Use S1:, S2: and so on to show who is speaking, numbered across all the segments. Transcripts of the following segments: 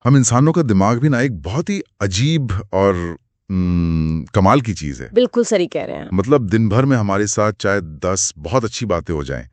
S1: हम इंसानों का दिमाग भी ना एक बहुत ही अजीब और कमाल की चीज है।
S2: बिल्कुल सही कह रहे हैं।
S1: मतलब दिन भर में हमारे साथ चाहे 10 बहुत अच्छी बातें हो जाएं,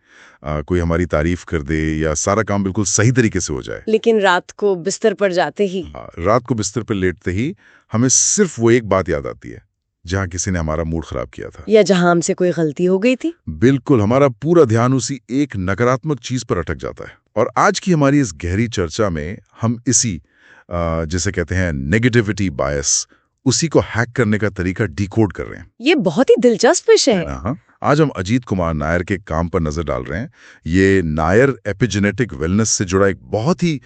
S1: कोई हमारी तारीफ कर दे या सारा काम बिल्कुल सही तरीके से हो जाए,
S2: लेकिन रात को बिस्तर पर जाते ही
S1: रात को बिस्तर पर लेटते ही हमें सिर्फ वो एक बात याद आती है जहाँ किसी ने हमारा मूड खराब किया था,
S2: या जहां हमसे कोई गलती हो गई थी।
S1: बिल्कुल हमारा पूरा ध्यान उसी एक नकारात्मक चीज पर अटक जाता है। और आज की हमारी इस गहरी चर्चा में हम इसी जिसे कहते हैं नेगेटिविटी बायस, उसी को हैक करने का तरीका डिकोड कर रहे हैं।
S2: ये बहुत ही दिलचस्प विषय है।
S1: हाँ, आज हम अजीत कुमार नायर के काम पर नजर डाल रहे हैं। ये नायर एपिजेनेटिक वेलनेस से जुड़ा एक बहुत ही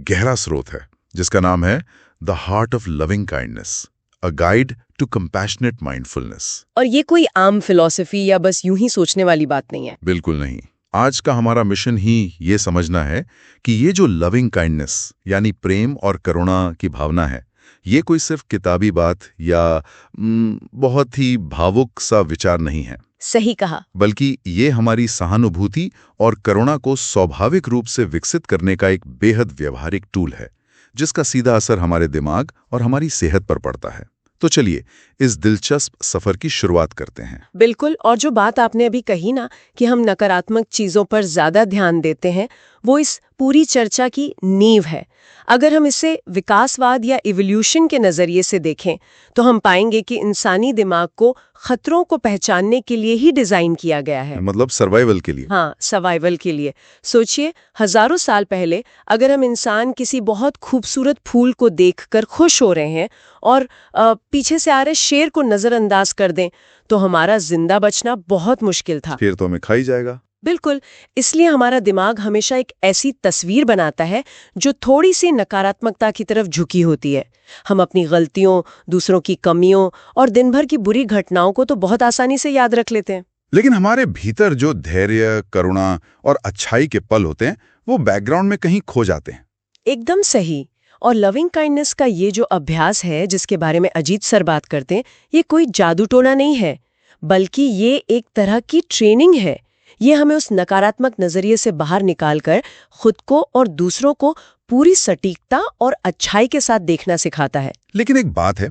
S1: गहरा स्रोत है जिसका नाम है the heart of loving kindness, a guide to compassionate mindfulness.
S2: और ये कोई आम फिलॉसफी या बस यूं ही सोचने वाली बात नहीं है।
S1: बिल्कुल नहीं। आज का हमारा मिशन ही ये समझना है कि ये जो लविंग काइंडनेस यानी प्रेम और करुणा की भावना है, ये कोई सिर्फ किताबी बात या बहुत ही भावुक सा विचार नहीं है।
S2: सही कहा।
S1: बल्कि ये हमारी सहानुभूति और करुणा को स्वाभाविक रूप से विकसित करने का एक बेहद व्यवहारिक टूल है जिसका सीधा असर हमारे दिमाग और हमारी सेहत पर पड़ता है। तो चलिए इस दिलचस्प सफर की शुरुआत करते हैं।
S2: बिल्कुल। और जो बात आपने अभी कही ना कि हम नकारात्मक चीजों पर ज्यादा ध्यान देते हैं, वो इस पूरी चर्चा की नींव है। अगर हम इसे विकासवाद या इवोल्यूशन के नजरिए से देखें तो हम पाएंगे कि इंसानी दिमाग को खतरों को पहचानने के लिए ही डिजाइन किया गया है।
S1: मतलब सर्वाइवल के लिए।
S2: हाँ, सर्वाइवल के लिए। सोचिए, हजारों साल पहले अगर हम इंसान किसी बहुत खूबसूरत फूल को देखकर खुश हो रहे हैं और पीछे से आ रहे शेर को नजरअंदाज कर दें तो हमारा जिंदा बचना बहुत मुश्किल था।
S1: शेर तो हमें खा ही जाएगा।
S2: बिल्कुल। इसलिए हमारा दिमाग हमेशा एक ऐसी तस्वीर बनाता है जो थोड़ी सी नकारात्मकता की तरफ झुकी होती है। हम अपनी गलतियों, दूसरों की कमियों और दिन भर की बुरी घटनाओं को तो बहुत आसानी से याद रख लेते हैं।
S1: लेकिन हमारे भीतर जो धैर्य, करुणा और अच्छाई के पल होते हैं वो बैकग्राउंड में कहीं खो जाते हैं।
S2: एकदम सही। और लविंग काइंडनेस का ये जो अभ्यास है जिसके बारे में अजीत सर बात करते हैं, ये कोई जादू टोना नहीं है, बल्कि ये एक तरह की ट्रेनिंग है। ये हमें उस नकारात्मक नजरिए से बाहर निकालकर खुद को और दूसरों को पूरी सटीकता और अच्छाई के साथ देखना सिखाता है।
S1: लेकिन एक बात है,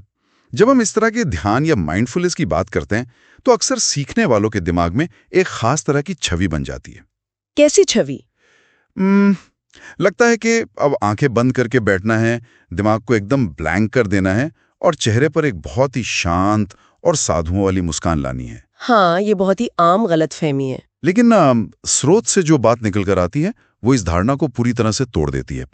S1: जब हम इस तरह के ध्यान या माइंडफुलनेस की बात करते हैं तो अक्सर सीखने वालों के दिमाग में एक खास तरह की छवि बन जाती है।
S2: कैसी छवि?
S1: लगता है कि अब आंखें बंद करके बैठना है, दिमाग को एकदम ब्लैंक कर देना है और चेहरे पर एक बहुत ही शांत और साधुओं वाली मुस्कान लानी है।
S2: हाँ, ये बहुत ही आम गलतफहमी है।
S1: लेकिन स्रोत से जो बात निकल कर आती है वो इस धारणा को पूरी तरह से तोड़ देती है।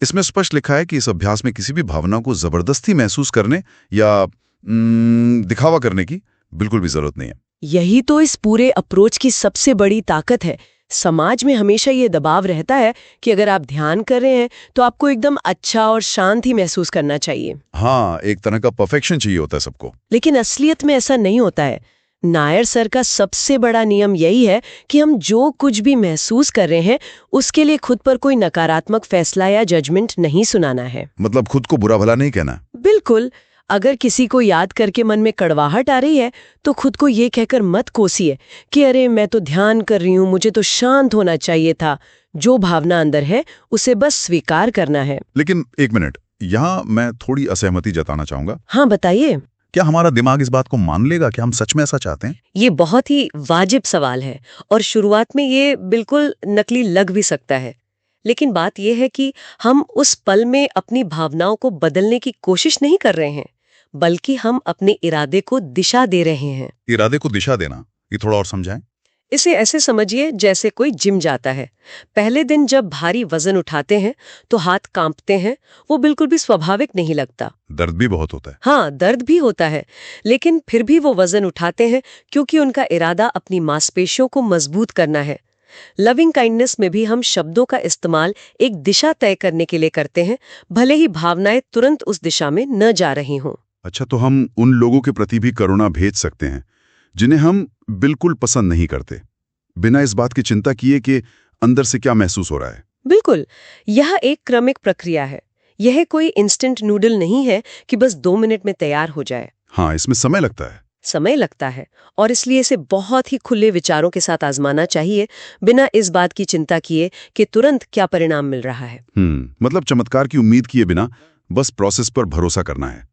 S1: इसमें स्पष्ट लिखा है कि इस अभ्यास में किसी भी भावना को जबरदस्ती महसूस करने या दिखावा करने की बिल्कुल भी जरूरत नहीं है।
S2: यही तो इस पूरे अप्रोच की सबसे बड़ी ताकत है। समाज में हमेशा ये दबाव रहता है कि अगर आप ध्यान कर रहे हैं तो आपको एकदम अच्छा और शांत ही महसूस करना चाहिए।
S1: हाँ, एक तरह का परफेक्शन चाहिए होता है सबको।
S2: लेकिन असलियत में ऐसा नहीं होता है। नायर सर का सबसे बड़ा नियम यही है कि हम जो कुछ भी महसूस कर रहे हैं उसके लिए खुद पर कोई नकारात्मक फैसला या जजमेंट नहीं सुनाना है।
S1: मतलब खुद को बुरा भला नहीं कहना।
S2: बिल्कुल। अगर किसी को याद करके मन में कड़वाहट आ रही है तो खुद को ये कहकर मत कोसिए कि अरे मैं तो ध्यान कर रही हूँ, मुझे तो शांत होना चाहिए था। जो भावना अंदर है उसे बस स्वीकार करना है।
S1: लेकिन एक मिनट, यहाँ मैं थोड़ी असहमति जताना चाहूंगा।
S2: हाँ, बताइए।
S1: क्या हमारा दिमाग इस बात को मान लेगा कि हम सच में ऐसा चाहते हैं?
S2: ये बहुत ही वाजिब सवाल है और शुरुआत में ये बिल्कुल नकली लग भी सकता है। लेकिन बात यह है कि हम उस पल में अपनी भावनाओं को बदलने की कोशिश नहीं कर रहे हैं, बल्कि हम अपने इरादे को दिशा दे रहे हैं।
S1: इरादे को दिशा देना, ये थोड़ा और समझाएं।
S2: इसे ऐसे समझिए जैसे कोई जिम जाता है। पहले दिन जब भारी वजन उठाते हैं तो हाथ कांपते हैं, वो बिल्कुल भी स्वाभाविक नहीं लगता।
S1: दर्द भी बहुत होता है।
S2: हाँ, दर्द भी होता है, लेकिन फिर भी वो वजन उठाते हैं क्योंकि उनका इरादा अपनी मांसपेशियों को मजबूत करना है। लविंग काइंडनेस में भी हम शब्दों का इस्तेमाल एक दिशा तय करने के लिए करते हैं, भले ही भावनाएं तुरंत उस दिशा में न जा रही हों।
S1: अच्छा, तो हम उन लोगों के प्रति भी करुणा भेज सकते हैं जिन्हें हम बिल्कुल पसंद नहीं करते, बिना इस बात की चिंता किए कि अंदर से क्या महसूस हो रहा है।
S2: बिल्कुल। यह एक क्रमिक प्रक्रिया है। यह कोई इंस्टेंट नूडल नहीं है कि बस 2 मिनट में तैयार हो जाए।
S1: हाँ, इसमें समय लगता है।
S2: समय लगता है और इसलिए इसे बहुत ही खुले विचारों के साथ आजमाना चाहिए, बिना इस बात की चिंता किए कि तुरंत क्या परिणाम मिल रहा है।
S1: मतलब चमत्कार की उम्मीद किए बिना बस प्रोसेस पर भरोसा करना है।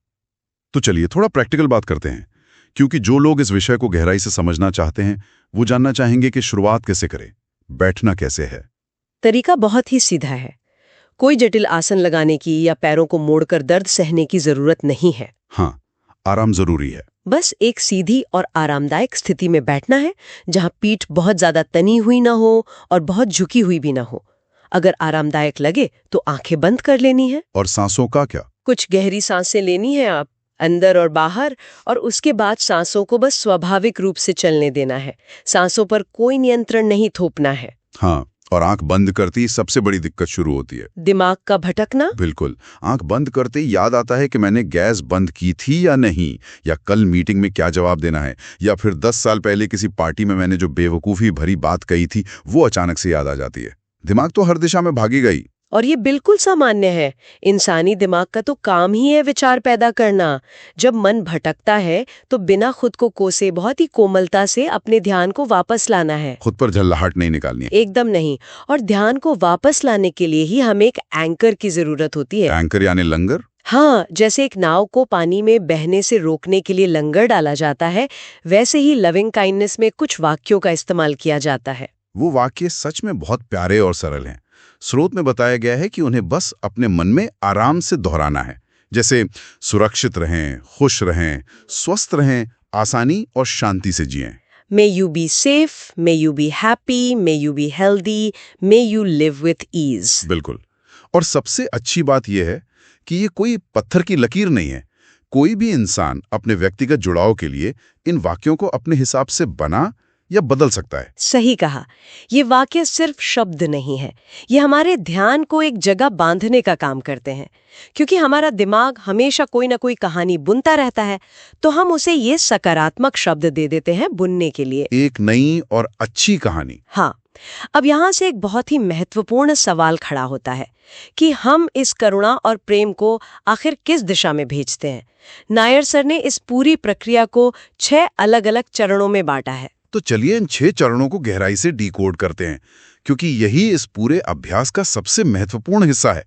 S1: तो चलिए थोड़ा प्रैक्टिकल बात करते हैं, क्योंकि जो लोग इस विषय को गहराई से समझना चाहते हैं वो जानना चाहेंगे कि शुरुआत कैसे करें, बैठना कैसे है।
S2: तरीका बहुत ही सीधा है। कोई जटिल आसन लगाने की या पैरों को मोड़कर दर्द सहने की जरूरत नहीं है।
S1: हाँ, आराम जरूरी है।
S2: बस एक सीधी और आरामदायक स्थिति में बैठना है, जहां पीठ बहुत ज्यादा तनी हुई ना हो और बहुत झुकी हुई भी ना हो। अगर आरामदायक लगे तो आंखें बंद कर लेनी है।
S1: और सांसों का क्या?
S2: कुछ गहरी सांसें लेनी है आप, अंदर और बाहर, और उसके बाद सांसों को बस स्वाभाविक रूप से चलने देना है। सांसों पर कोई नियंत्रण नहीं थोपना है।
S1: हाँ, और आंख बंद करते ही सबसे बड़ी दिक्कत शुरू होती है,
S2: दिमाग का भटकना।
S1: बिल्कुल, आंख बंद करते ही याद आता है कि मैंने गैस बंद की थी या नहीं, या कल मीटिंग में क्या जवाब देना है, या फिर 10 साल पहले किसी पार्टी में मैंने जो बेवकूफ़ी भरी बात कही थी वो अचानक से याद आ जाती है। दिमाग तो हर दिशा में भागेगा ही।
S2: और ये बिल्कुल सामान्य है। इंसानी दिमाग का तो काम ही है विचार पैदा करना। जब मन भटकता है तो बिना खुद को कोसे बहुत ही कोमलता से अपने ध्यान को वापस लाना है।
S1: खुद पर झल्लाहट नहीं निकालनी है।
S2: एकदम नहीं। और ध्यान को वापस लाने के लिए ही हमें एक एंकर की जरूरत होती है।
S1: एंकर यानी लंगर?
S2: हाँ, जैसे एक नाव को पानी में बहने से रोकने के लिए लंगर डाला जाता है, वैसे ही लविंग काइंडनेस में कुछ वाक्यों का इस्तेमाल किया जाता है।
S1: वो वाक्य सच में बहुत प्यारे और सरल हैं। स्रोत में बताया गया है कि उन्हें बस अपने मन में आराम से दोहराना है, जैसे सुरक्षित रहें, खुश रहें, स्वस्थ रहें, आसानी और शांति से जिएं।
S2: May you be safe, may you be happy, may you be healthy, may you live with ease.
S1: बिल्कुल। और सबसे अच्छी बात यह है कि ये कोई पत्थर की लकीर नहीं है। कोई भी इंसान अपने व्यक्तिगत जुड़ाव के लिए इन वाक्यों को अपने हिसाब से बना या बदल सकता है।
S2: सही कहा। ये वाक्य सिर्फ शब्द नहीं है, ये हमारे ध्यान को एक जगह बांधने का काम करते हैं। क्योंकि हमारा दिमाग हमेशा कोई ना कोई कहानी बुनता रहता है, तो हम उसे ये सकारात्मक शब्द दे देते हैं बुनने के लिए।
S1: एक नई और अच्छी कहानी।
S2: हाँ, अब यहाँ से एक बहुत ही महत्वपूर्ण सवाल खड़ा होता है कि हम इस करुणा और प्रेम को आखिर किस दिशा में भेजते हैं। नायर सर ने इस पूरी प्रक्रिया को 6 अलग-अलग चरणों में बांटा है।
S1: तो चलिए इन 6 चरणों को गहराई से डिकोड करते हैं, क्योंकि यही इस पूरे अभ्यास का सबसे महत्वपूर्ण हिस्सा है।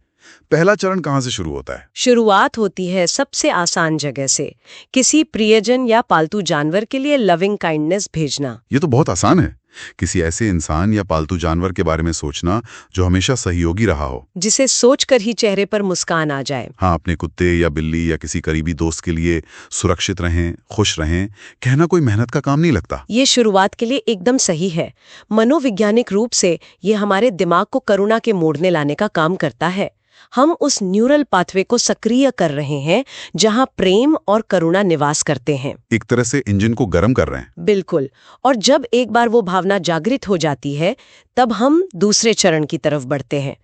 S1: पहला चरण कहाँ से शुरू होता है?
S2: शुरुआत होती है सबसे आसान जगह से, किसी प्रियजन या पालतू जानवर के लिए लविंग काइंडनेस भेजना।
S1: ये तो बहुत आसान है। किसी ऐसे इंसान या पालतू जानवर के बारे में सोचना जो हमेशा सहयोगी रहा हो,
S2: जिसे सोचकर ही चेहरे पर मुस्कान आ जाए।
S1: हाँ, अपने कुत्ते या बिल्ली या किसी करीबी दोस्त के लिए सुरक्षित रहें, खुश रहें, कहना कोई मेहनत का काम नहीं लगता।
S2: ये शुरुआत के लिए एकदम सही है। मनोवैज्ञानिक रूप से ये हमारे दिमाग को करुणा के मोड़ने लाने का काम करता है। हम उस न्यूरल पाथवे को सक्रिय कर रहे हैं जहां प्रेम और करुणा निवास करते हैं।
S1: एक तरह से इंजन को गर्म कर रहे हैं।
S2: बिल्कुल। और जब एक बार वो भावना जागृत हो जाती है, तब हम दूसरे चरण की तरफ बढ़ते हैं।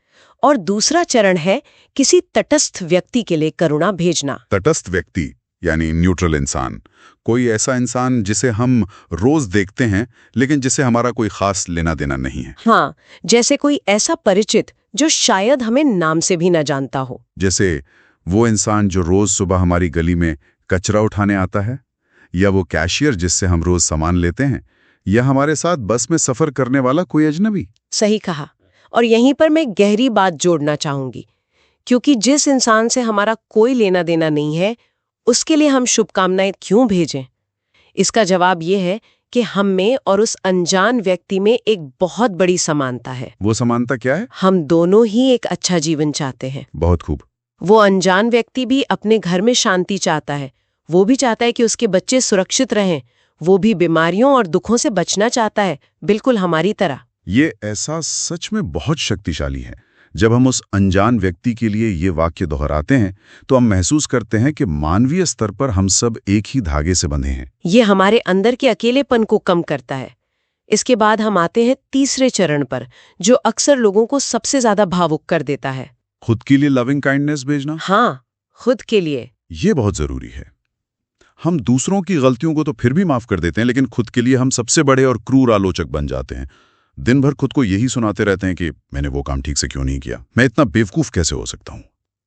S2: और दूसरा चरण है किसी तटस्थ व्यक्ति के लिए करुणा भेजना।
S1: तटस्थ व्यक्ति यानी न्यूट्रल इंसान, कोई ऐसा इंसान जिसे हम रोज देखते हैं लेकिन जिसे हमारा कोई खास लेना देना नहीं है।
S2: हाँ, जैसे कोई ऐसा परिचित जो शायद हमें नाम से भी न जानता हो।
S1: जैसे वो इंसान जो रोज सुबह हमारी गली में कचरा उठाने आता है, या वो कैशियर जिससे हम रोज सामान लेते हैं, या हमारे साथ बस में सफर करने वाला कोई अजनबी।
S2: सही कहा। और यहीं पर मैं गहरी बात जोड़ना चाहूंगी, क्योंकि जिस इंसान से हमारा कोई लेना देना नहीं है, उसके लिए हम शुभकामनाएं क्यों भेजें? इसका जवाब यह है कि हम में और उस अनजान व्यक्ति में एक बहुत बड़ी समानता है।
S1: वो समानता क्या है?
S2: हम दोनों ही एक अच्छा जीवन चाहते हैं।
S1: बहुत खूब।
S2: वो अनजान व्यक्ति भी अपने घर में शांति चाहता है। वो भी चाहता है कि उसके बच्चे सुरक्षित रहें। वो भी बीमारियों और दुखों से बचना चाहता है, बिल्कुल हमारी तरह।
S1: ये एहसास सच में बहुत शक्तिशाली है। जब हम उस अनजान व्यक्ति के लिए ये वाक्य दोहराते हैं तो हम महसूस करते हैं कि मानवीय स्तर पर हम सब एक ही धागे से बंधे हैं।
S2: ये हमारे अंदर के अकेलेपन को कम करता है। इसके बाद हम आते हैं तीसरे चरण पर, जो अक्सर लोगों को सबसे ज्यादा भावुक कर देता है।
S1: खुद के लिए लविंग काइंडनेस भेजना।
S2: हाँ, खुद के लिए।
S1: ये बहुत जरूरी है। हम दूसरों की गलतियों को तो फिर भी माफ कर देते हैं, लेकिन खुद के लिए हम सबसे बड़े और क्रूर आलोचक बन जाते हैं। दिन भर खुद को यही सुनाते रहते हैं कि मैंने वो काम ठीक से क्यों नहीं किया, मैं इतना बेवकूफ कैसे हो सकता हूँ।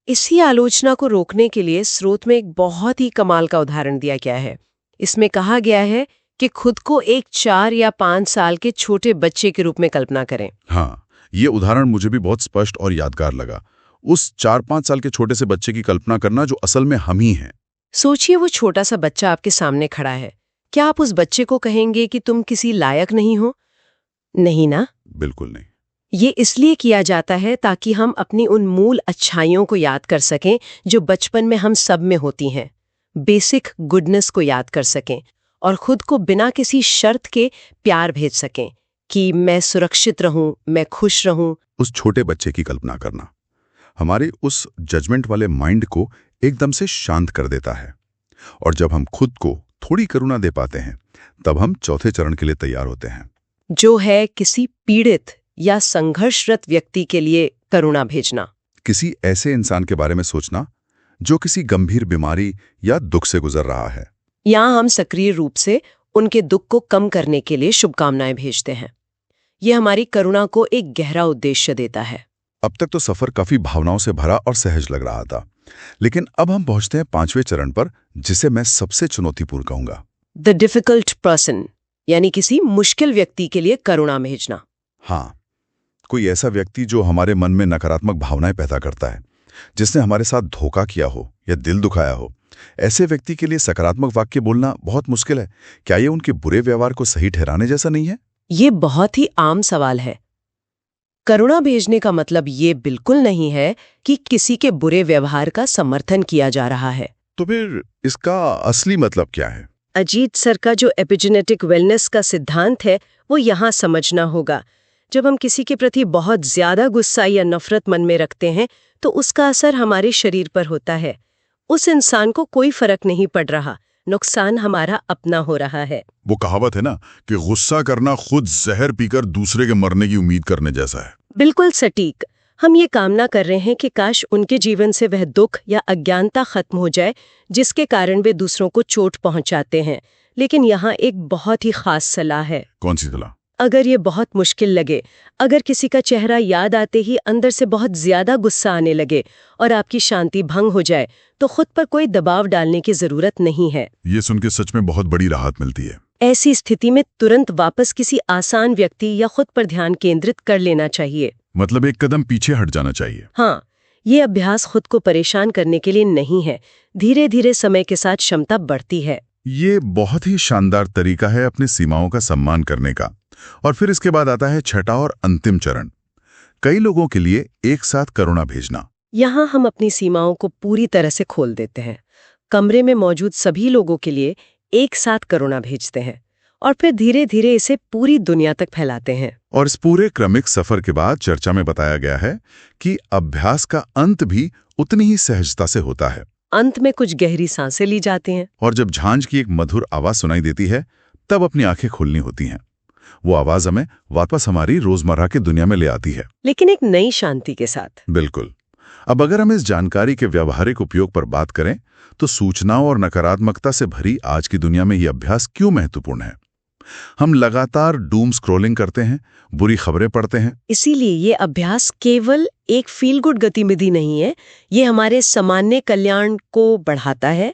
S2: इसी आलोचना को रोकने के लिए स्रोत में एक बहुत ही कमाल का उदाहरण दिया गया है। इसमें कहा गया है कि खुद को एक 4 या 5 साल के छोटे बच्चे के रूप में कल्पना करें।
S1: हाँ, ये उदाहरण मुझे भी बहुत स्पष्ट और यादगार लगा। उस 4-5 साल के छोटे से बच्चे की कल्पना करना जो असल में हम ही हैं।
S2: सोचिए वो छोटा सा बच्चा आपके सामने खड़ा है। क्या आप उस बच्चे को कहेंगे कि तुम किसी लायक नहीं हो? नहीं ना?
S1: बिल्कुल नहीं।
S2: ये इसलिए किया जाता है ताकि हम अपनी उन मूल अच्छाइयों को याद कर सकें जो बचपन में हम सब में होती हैं। बेसिक गुडनेस को याद कर सकें और खुद को बिना किसी शर्त के प्यार भेज सकें कि मैं सुरक्षित रहूं, मैं खुश रहूं।
S1: उस छोटे बच्चे की कल्पना करना हमारे उस जजमेंट वाले माइंड को एकदम से शांत कर देता है। और जब हम खुद को थोड़ी करुणा दे पाते हैं, तब हम चौथे चरण के लिए तैयार होते हैं,
S2: जो है किसी पीड़ित या संघर्षरत व्यक्ति के लिए करुणा भेजना।
S1: किसी ऐसे इंसान के बारे में सोचना जो किसी गंभीर बीमारी या दुख से गुजर रहा है।
S2: यहाँ हम सक्रिय रूप से उनके दुख को कम करने के लिए शुभकामनाएं भेजते हैं। यह हमारी करुणा को एक गहरा उद्देश्य देता है।
S1: अब तक तो सफर काफी भावनाओं से भरा और सहज लग रहा था, लेकिन अब हम पहुंचते हैं 5वें चरण पर, जिसे मैं सबसे चुनौतीपूर्ण कहूंगा।
S2: द डिफिकल्ट पर्सन, यानी किसी मुश्किल व्यक्ति के लिए करुणा भेजना।
S1: हाँ, कोई ऐसा व्यक्ति जो हमारे मन में नकारात्मक भावनाएं पैदा करता है, जिसने हमारे साथ धोखा किया हो या दिल दुखाया हो। ऐसे व्यक्ति के लिए सकारात्मक वाक्य बोलना बहुत मुश्किल है। क्या ये उनके बुरे व्यवहार को सही ठहराने जैसा नहीं है?
S2: ये बहुत ही आम सवाल है। करुणा भेजने का मतलब ये बिल्कुल नहीं है कि किसी के बुरे व्यवहार का समर्थन किया जा रहा है।
S1: तो फिर इसका असली मतलब क्या है?
S2: अजीत सर का जो एपिजेनेटिक वेलनेस का सिद्धांत है, वो यहाँ समझना होगा। जब हम किसी के प्रति बहुत ज्यादा गुस्सा या नफरत मन में रखते हैं, तो उसका असर हमारे शरीर पर होता है। उस इंसान को कोई फर्क नहीं पड़ रहा, नुकसान हमारा अपना हो रहा है।
S1: वो कहावत है ना कि गुस्सा करना खुद जहर पीकर दूसरे के मरने की उम्मीद करने जैसा है।
S2: बिल्कुल सटीक। हम ये कामना कर रहे हैं कि काश उनके जीवन से वह दुख या अज्ञानता खत्म हो जाए जिसके कारण वे दूसरों को चोट पहुंचाते हैं। लेकिन यहाँ एक बहुत ही खास सलाह है।
S1: कौन सी सलाह?
S2: अगर ये बहुत मुश्किल लगे, अगर किसी का चेहरा याद आते ही अंदर से बहुत ज्यादा गुस्सा आने लगे और आपकी शांति भंग हो जाए, तो खुद पर कोई दबाव डालने की जरूरत नहीं है।
S1: ये सुन के सच में बहुत बड़ी राहत मिलती है।
S2: ऐसी स्थिति में तुरंत वापस किसी आसान व्यक्ति या खुद पर ध्यान केंद्रित कर लेना चाहिए।
S1: मतलब एक कदम पीछे हट जाना चाहिए।
S2: हाँ, ये अभ्यास खुद को परेशान करने के लिए नहीं है। धीरे धीरे समय के साथ क्षमता बढ़ती है।
S1: ये बहुत ही शानदार तरीका है अपनी सीमाओं का सम्मान करने का। और फिर इसके बाद आता है छठा और अंतिम चरण, कई लोगों के लिए एक साथ करुणा भेजना।
S2: यहाँ हम अपनी सीमाओं को पूरी तरह से खोल देते हैं। कमरे में मौजूद सभी लोगों के लिए एक साथ करुणा भेजते हैं और फिर धीरे धीरे इसे पूरी दुनिया तक फैलाते हैं।
S1: और इस पूरे क्रमिक सफर के बाद चर्चा में बताया गया है कि अभ्यास का अंत भी उतनी ही सहजता से होता है।
S2: अंत में कुछ गहरी सांसें ली जाती हैं
S1: और जब झांझ की एक मधुर आवाज सुनाई देती है, तब अपनी आंखें खोलनी होती हैं। वो आवाज हमें वापस हमारी रोजमर्रा की दुनिया में ले आती है,
S2: लेकिन एक नई शांति के साथ।
S1: बिल्कुल। अब अगर हम इस जानकारी के व्यावहारिक उपयोग पर बात करें, तो सूचनाओं और नकारात्मकता से भरी आज की दुनिया में ये अभ्यास क्यों महत्वपूर्ण है? हम लगातार डूम स्क्रॉलिंग करते हैं, बुरी खबरें पढ़ते हैं।
S2: इसीलिए ये अभ्यास केवल एक फील गुड गतिविधि नहीं है, ये हमारे सामान्य कल्याण को बढ़ाता है,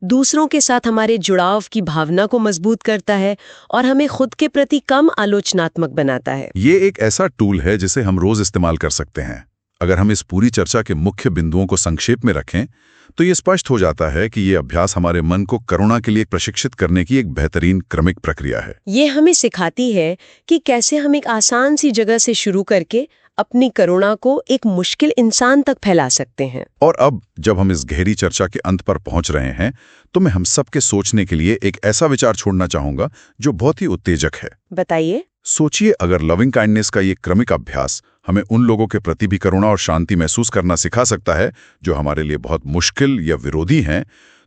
S2: दूसरों के साथ हमारे जुड़ाव की भावना को मजबूत करता है और हमें खुद के प्रति कम आलोचनात्मक बनाता है।
S1: ये एक ऐसा टूल है जिसे हम रोज इस्तेमाल कर सकते हैं। अगर हम इस पूरी चर्चा के मुख्य बिंदुओं को संक्षेप में रखें, तो ये स्पष्ट हो जाता है कि ये अभ्यास हमारे मन को करुणा के लिए प्रशिक्षित करने की एक बेहतरीन क्रमिक प्रक्रिया है।
S2: ये हमें सिखाती है कि कैसे हम एक आसान सी जगह से शुरू करके अपनी करुणा को एक मुश्किल इंसान तक फैला सकते हैं।
S1: और अब जब हम इस गहरी चर्चा के अंत पर पहुंच रहे हैं, तो मैं हम सबके सोचने के लिए एक ऐसा विचार छोड़ना चाहूंगा जो बहुत ही उत्तेजक है।
S2: बताइए।
S1: सोचिए, अगर लविंग काइंडनेस का ये क्रमिक अभ्यास हमें उन लोगों के प्रति भी करुणा और शांति महसूस करना सिखा सकता है जो हमारे लिए बहुत मुश्किल या विरोधी हैं,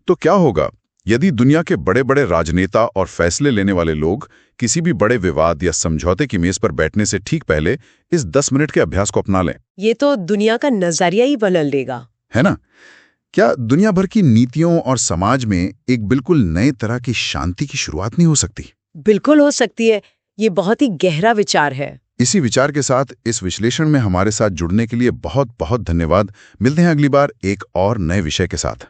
S1: तो क्या होगा यदि दुनिया के बड़े बड़े राजनेता और फैसले लेने वाले लोग किसी भी बड़े विवाद या समझौते की मेज पर बैठने से ठीक पहले इस 10 मिनट के अभ्यास को अपना लें?
S2: ये तो दुनिया का नजरिया ही बदल देगा,
S1: है ना? क्या दुनिया भर की नीतियों और समाज में एक बिल्कुल नए तरह की शांति की शुरुआत नहीं हो सकती?
S2: बिल्कुल हो सकती है। ये बहुत ही गहरा विचार है।
S1: इसी विचार के साथ इस विश्लेषण में हमारे साथ जुड़ने के लिए बहुत बहुत धन्यवाद। मिलते हैं अगली बार एक और नए विषय के साथ।